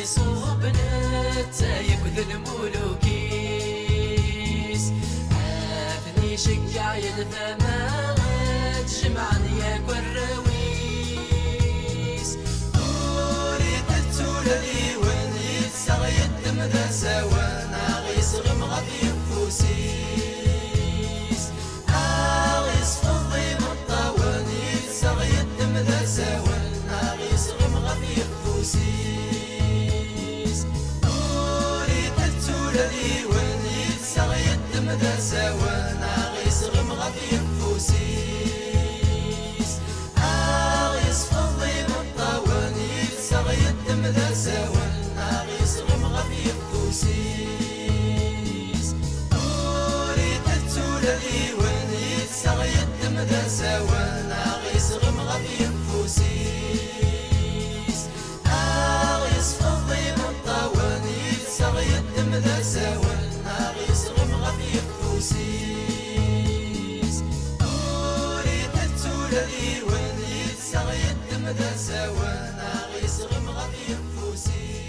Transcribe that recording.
صوبنت يكذ الملوكيس عافني شجع يدفمات جمعا ياك الرويس وريت التولدي وين يتسغ يدم ذا سوانا غيس غمغ في فوسيس غيس فضي مطاون يتسغ يدم ذا سوانا غيس غمغ في فوسيس وريت التولدي وين يتسغ يدم ذا سوانا غيس غمغ في فوسيس غيس فضي مطاون يتسغ يدم ذا سوانا غيس غمغ في فوسيس وريت التولدي وين يتسغ يدم ذا سوانا غيس غمغ في فوسيس غيس فضي مطاون يتسغ يدم ذا سوانا غيس غمغ في فوسيس وريت التولدي وين يتسغ يدم ذا سوانا غيس غمغ في فوسيس